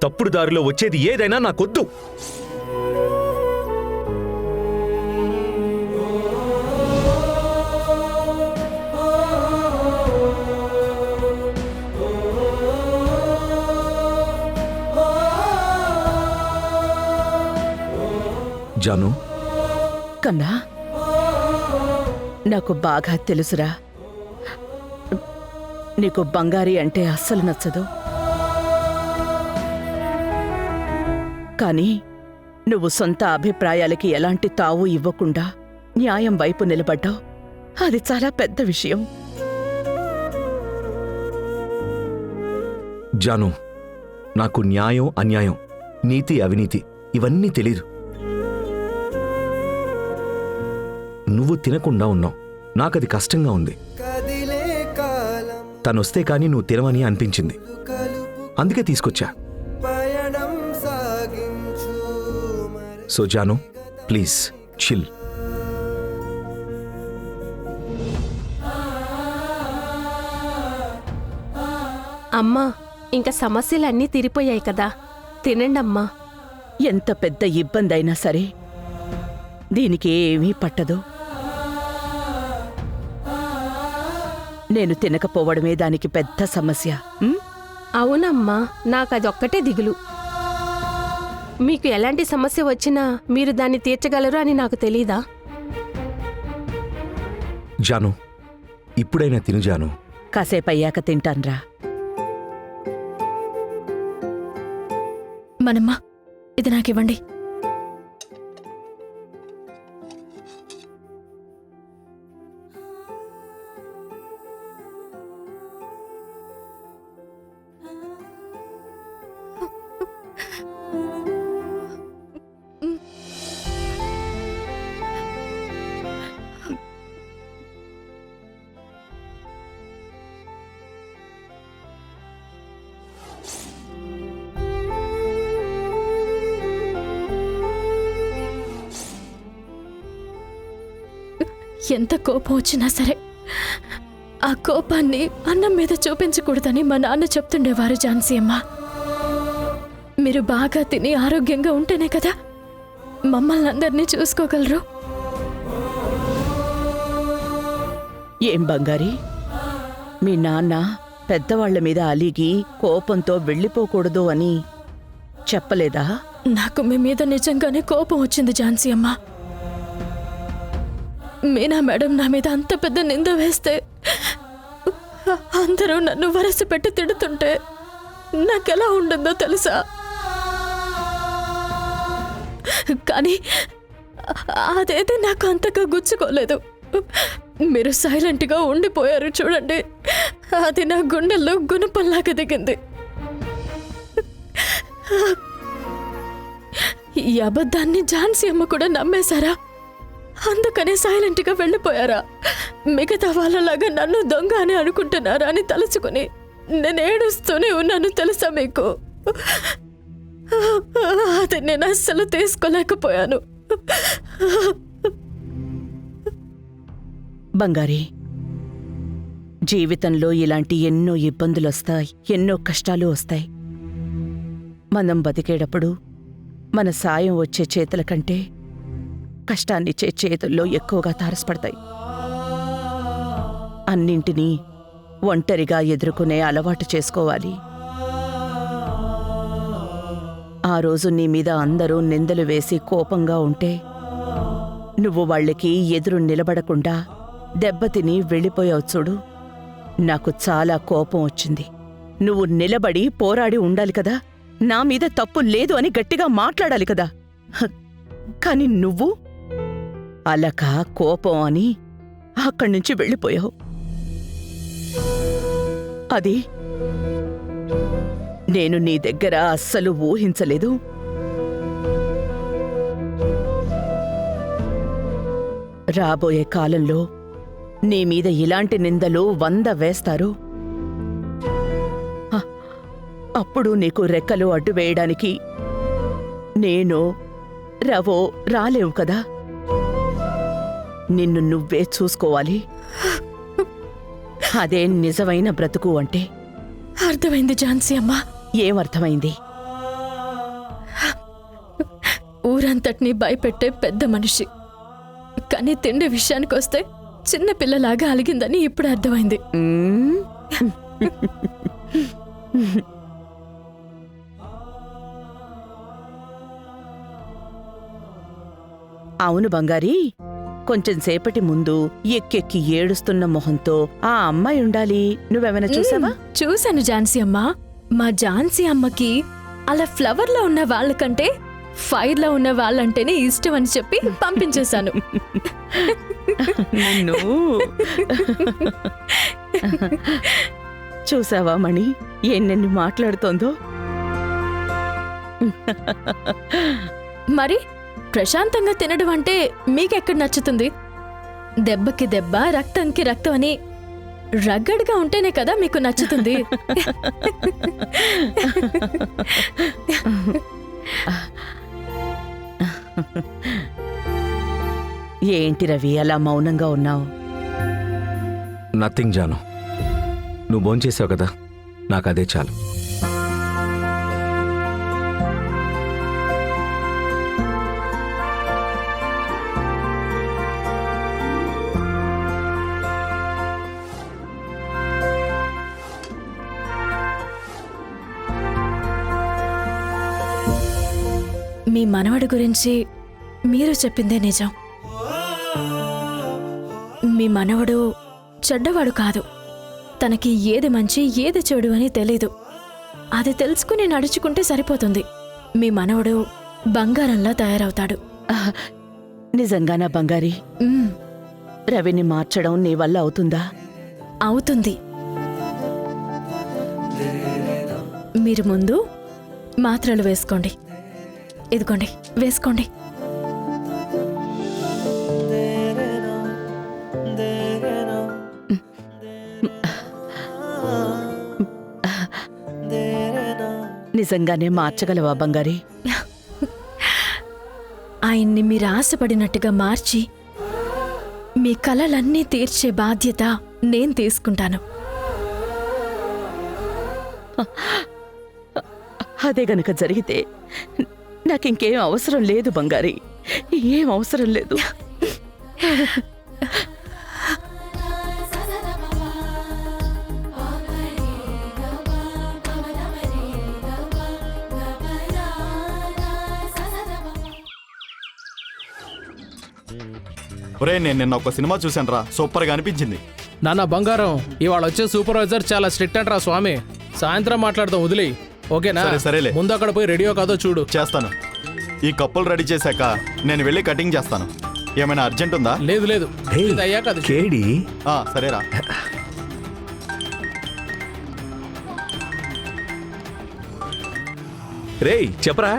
తప్పుడు దారిలో వచ్చేది ఏదైనా నాకొద్దు. జాను. కన్నా, నాకు బాగా తెలుసురా, నీకు బంగారి అంటే అస్సలు నచ్చదు. కానీ నువ్వు సొంత అభిప్రాయాలకి ఎలాంటి తావు ఇవ్వకుండా న్యాయం వైపు నిలబడ్డావు. అది చాలా పెద్ద విషయం. జాను, నాకు న్యాయం అన్యాయం, నీతి అవినీతి ఇవన్నీ తెలీదు. నువ్వు తినకుండా ఉన్నావు, నాకది కష్టంగా ఉంది. తనొస్తే కాని నువ్వు తినవని అనిపించింది, అందుకే తీసుకొచ్చా. So Janu, please chill. అమ్మా, ఇంకా సమస్యలన్నీ తీరిపోయాయి కదా, తినండమ్మా. ఎంత పెద్ద ఇబ్బంది అయినా సరే దీనికి ఏమీ పట్టదు. నేను తినకపోవడమే దానికి పెద్ద సమస్య. అవునమ్మా, నాకదొక్కటే దిగులు. మీకు ఎలాంటి సమస్య వచ్చినా మీరు దాన్ని తీర్చగలరు అని నాకు తెలీదా? జాను, ఇప్పుడైనా తిను జాను. కాసేపయ్యాక తింటాన్రా. మనమ్మా, ఇది నాకివ్వండి. ఎంత కోపం వచ్చినా సరే ఆ కోపాన్ని అన్నం మీద చూపించకూడదని మా నాన్న చెప్తుండేవారు ఝాన్సీ అమ్మ. మీరు బాగా తిని ఆరోగ్యంగా ఉంటేనే కదా మమ్మల్ని అందరినీ చూసుకోగలరు. ఏం బంగారి, మీ నాన్న పెద్దవాళ్ల మీద అలిగి కోపంతో వెళ్ళిపోకూడదు అని చెప్పలేదా? నాకు మీ మీద నిజంగానే కోపం వచ్చింది ఝాన్సీ అమ్మ. మీనా మేడం నా మీద అంత పెద్ద నింద వేస్తే, అందరూ నన్ను వరస పెట్టి తిడుతుంటే నాకెలా ఉంటుందో తెలుసా? కానీ అదేదే నాకు అంతగా గుచ్చుకోలేదు. మీరు సైలెంట్గా ఉండిపోయారు చూడండి, అది నా గుండెల్లో గుణపంలాగా దిగింది. ఈ అబద్ధాన్ని ఝాన్సీ అమ్మ కూడా నమ్మేశారా? అందుకనే సైలెంట్గా వెళ్ళిపోయారా? మిగతా వాళ్ళలాగా నన్ను దొంగ అని అనుకుంటున్నారా అని తలుచుకుని నేను ఏడుస్తూనే ఉన్నాను తెలుసా మీకు? అది నేను అస్సలు తీసుకోలేకపోయాను. బంగారి, జీవితంలో ఇలాంటి ఎన్నో ఇబ్బందులొస్తాయి, ఎన్నో కష్టాలు వస్తాయి. మనం బతికేటప్పుడు మన సాయం వచ్చే చేతుల కంటే కష్టాన్నిచ్చే చేతుల్లో ఎక్కువగా తారసపడతాయి. అన్నింటినీ ఒంటరిగా ఎదుర్కొనే అలవాటు చేసుకోవాలి. ఆ రోజు నీ మీద అందరూ నిందలు వేసి కోపంగా ఉంటే నువ్వు వాళ్ళకి ఎదురు నిలబడకుండా దెబ్బతిని వెళ్ళిపోయావు చూడు. నాకు చాలా కోపం వచ్చింది. నువ్వు నిలబడి పోరాడి ఉండాలి కదా, నా మీద తప్పు లేదు అని గట్టిగా మాట్లాడాలి కదా. కాని నువ్వు అలక కోపం అని అక్కడి నుంచి వెళ్ళిపోయావు. అది నేను నీ దగ్గర అస్సలు ఊహించలేదు. రాబోయే కాలంలో నీ మీద ఇలాంటి నిందలు 100 వేస్తారు. అప్పుడు నీకు రెక్కలు అడ్డు వేయడానికి నేను రవో రాలేవు కదా. నిన్ను నువ్వే చూసుకోవాలి. అదే నిజమైన బ్రతుకు అంటే. అర్థమైంది ఝాన్సీ అమ్మా. ఏమర్థమైంది? ఊరంతటినీ భయపెట్టే పెద్ద మనిషి. కానీ తిండి విషయానికొస్తే చిన్న పిల్లలాగా అలిగిందని ఇప్పుడు అర్థమైంది. మ్మ్. అవును బంగారి, కొంచెం సేపటి ముందు ఎక్కెక్కి ఏడుస్తున్న మొహంతో ఆ అమ్మాయి ఉండాలి. నువ్వేమైనా చూసావా? చూశాను ఝాన్సీ అమ్మ. మా ఝాన్సీ అమ్మకి అలా ఫ్లవర్ లో ఉన్న వాళ్ళకంటే ఫైర్ లో ఉన్న వాళ్ళంటేనే ఇష్టం అని చెప్పి పంపించేశాను. నిన్ను చూసావా మణి, ఎన్నెన్ని మాట్లాడుతోందో. మరి ప్రశాంతంగా తినడం అంటే మీకెక్కడ నచ్చుతుంది? దెబ్బకి దెబ్బ, రక్తంకి రక్తం అని రగ్గడ్గా ఉంటేనే కదా మీకు నచ్చుతుంది. ఏంటి రవి అలా మౌనంగా ఉన్నావు? నథింగ్ జాను, నువ్వు భోంచేసావు కదా, నాకు అదే చాలు. మీ మనవడి గురించి మీరు చెప్పిందే నిజం. మీ మనవడు చెడ్డవాడు కాదు. తనకి ఏది మంచి ఏది చెడు అని తెలీదు. అది తెలుసుకుని నడుచుకుంటే సరిపోతుంది. మీ మనవడు బంగారంలా తయారవుతాడు. నిజంగానా బంగారి? మ్మ్, రవిని మార్చడం నీ వల్ల అవుతుందా? అవుతుంది. మీరు ముందు మాత్రలు వేసుకోండి. ఇదిగోండి, వేసుకోండి. నిజంగానే మార్చగలవా బంగారి? ఆయన్ని మీరు ఆశపడినట్టుగా మార్చి మీ కలలన్నీ తీర్చే బాధ్యత నేను తీసుకుంటాను. అదే గనుక జరిగితే నాకింకేం అవసరం లేదు బంగారి, ఏం అవసరం లేదు. ఒరే, నేను నిన్న ఒక సినిమా చూశాను రా, సూపర్ గా అనిపించింది. నాన్న బంగారం, ఇవాళ వచ్చే సూపర్వైజర్ చాలా స్ట్రిక్ట్ అంటరా స్వామి. సాయంత్రం మాట్లాడదాం, వదిలే. ఓకేనా? సరే, సరేలే. ముందు అక్కడ పోయి రెడీయో కాదో చూడు. చేస్తాను. ఈ కప్పులు రెడీ చేశాక నేను వెళ్ళి కటింగ్ చేస్తాను. ఏమైనా అర్జెంట్ ఉందా? లేదు లేదు, హే, ఇది అయ్యాక అది చూడు. కేడి, సరేరా. రేయ్ చెప్పరా.